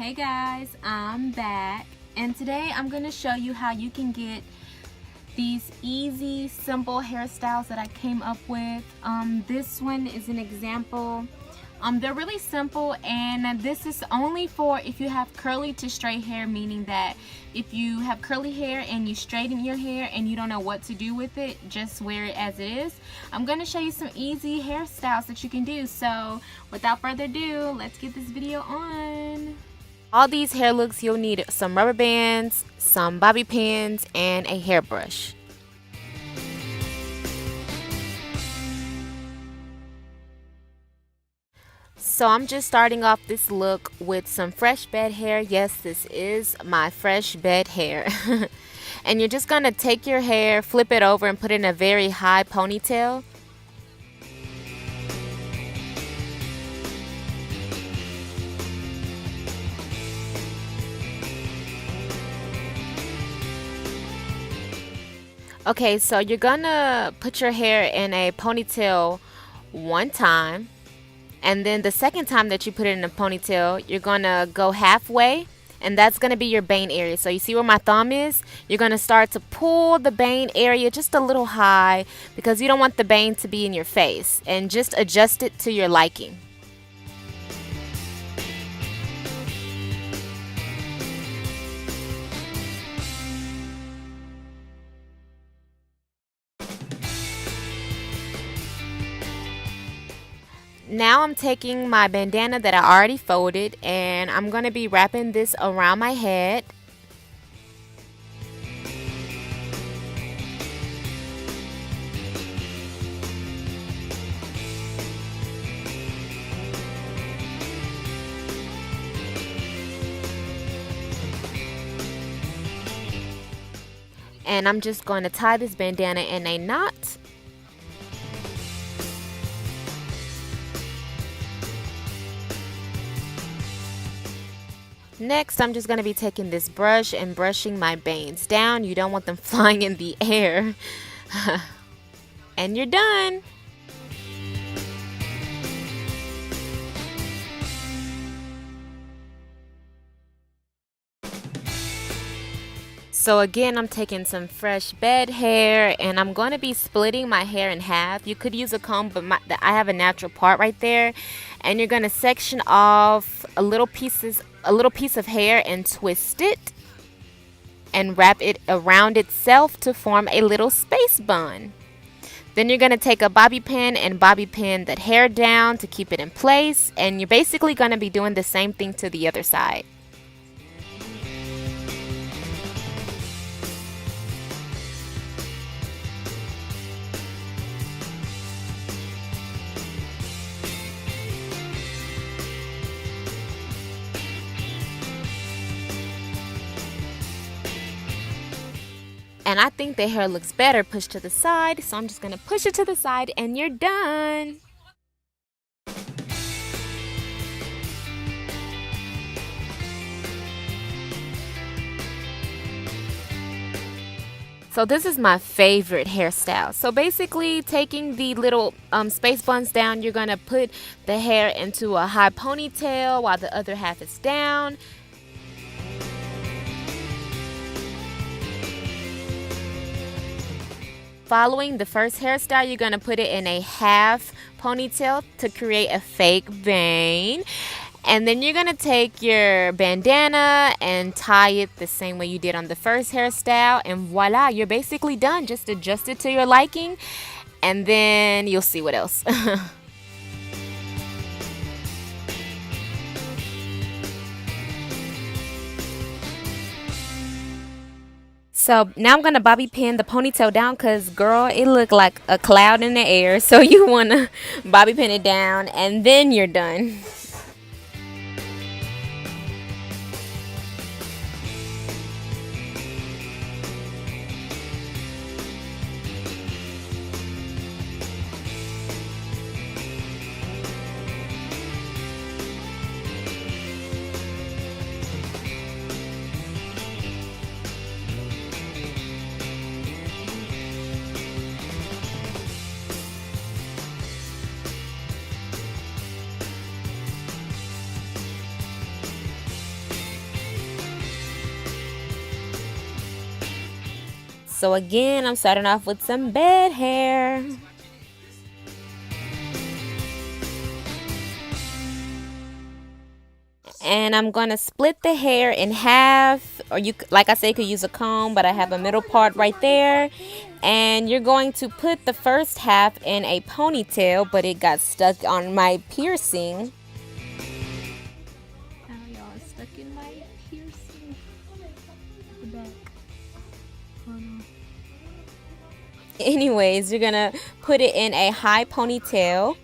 Hey guys, I'm back, and today I'm going to show you how you can get these easy, simple hairstyles that I came up with. This one is an example. They're really simple, and this is only for if you have curly to straight hair, meaning that if you have curly hair and you straighten your hair and you don't know what to do with it, just wear it as it is. I'm going to show you some easy hairstyles that you can do. So without further ado, let's get this video on. All these hair looks, you'll need some rubber bands, some bobby pins, and a hairbrush. So I'm just starting off this look with some fresh bed hair. Yes, this is my fresh bed hair. And you're just gonna take your hair, flip it over, and put it in a very high ponytail. Okay, so you're gonna put your hair in a ponytail one time, and then the second time that you put it in a ponytail, you're gonna go halfway, and that's gonna be your bane area. So you see where my thumb is? You're gonna start to pull the bane area just a little high because you don't want the bane to be in your face, and just adjust it to your liking. Now I'm taking my bandana that I already folded, and I'm going to be wrapping this around my head. And I'm just going to tie this bandana in a knot. Next, I'm just going to be taking this brush and brushing my bangs down. You don't want them flying in the air. And you're done. So again, I'm taking some fresh bed hair, and I'm going to be splitting my hair in half. You could use a comb, but I have a natural part right there. And you're going to section off a little piece of hair and twist it and wrap it around itself to form a little space bun. Then you're going to take a bobby pin and bobby pin that hair down to keep it in place. And you're basically going to be doing the same thing to the other side. And I think the hair looks better pushed to the side, so I'm just going to push it to the side, and you're done. So this is my favorite hairstyle. So basically, taking the little space buns down, you're going to put the hair into a high ponytail while the other half is down. Following the first hairstyle, you're going to put it in a half ponytail to create a fake bang. And then you're going to take your bandana and tie it the same way you did on the first hairstyle. And voila, you're basically done. Just adjust it to your liking, and then you'll see what else. So now I'm going to bobby pin the ponytail down because, girl, it looked like a cloud in the air. So you want to bobby pin it down, and then you're done. So again, I'm starting off with some bed hair. And I'm going to split the hair in half, or you, like I said, you could use a comb, but I have a middle part right there. And you're going to put the first half in a ponytail, but it got stuck on my piercing. Now y'all, it's stuck in my piercing. The back. Anyways, you're gonna put it in a high ponytail.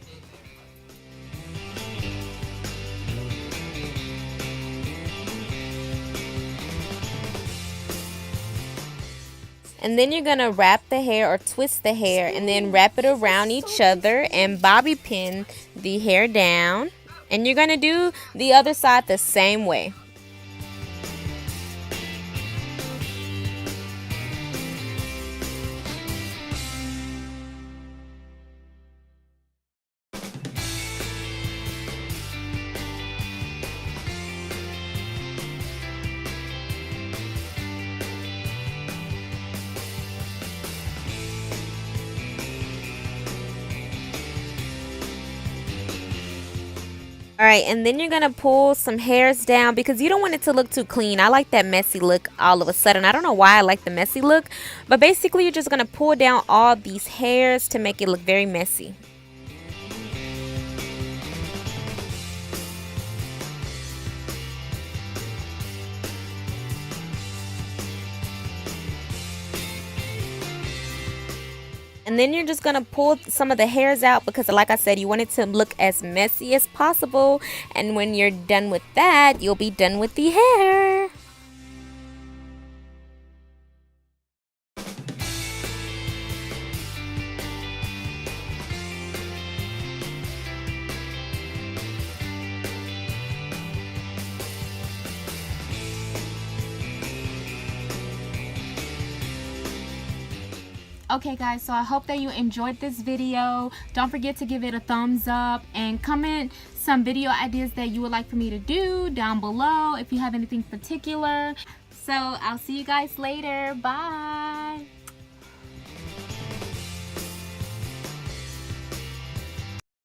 And then you're gonna wrap the hair or twist the hair and then wrap it around each other and bobby pin the hair down. And you're gonna do the other side the same way. Alright, and then you're going to pull some hairs down because you don't want it to look too clean. I like that messy look all of a sudden. I don't know why I like the messy look, but basically you're just going to pull down all these hairs to make it look very messy. And then you're just going to pull some of the hairs out because, like I said, you want it to look as messy as possible. And when you're done with that, you'll be done with the hair. Okay guys, so I hope that you enjoyed this video. Don't forget to give it a thumbs up and comment some video ideas that you would like for me to do down below if you have anything particular. So I'll see you guys later. Bye.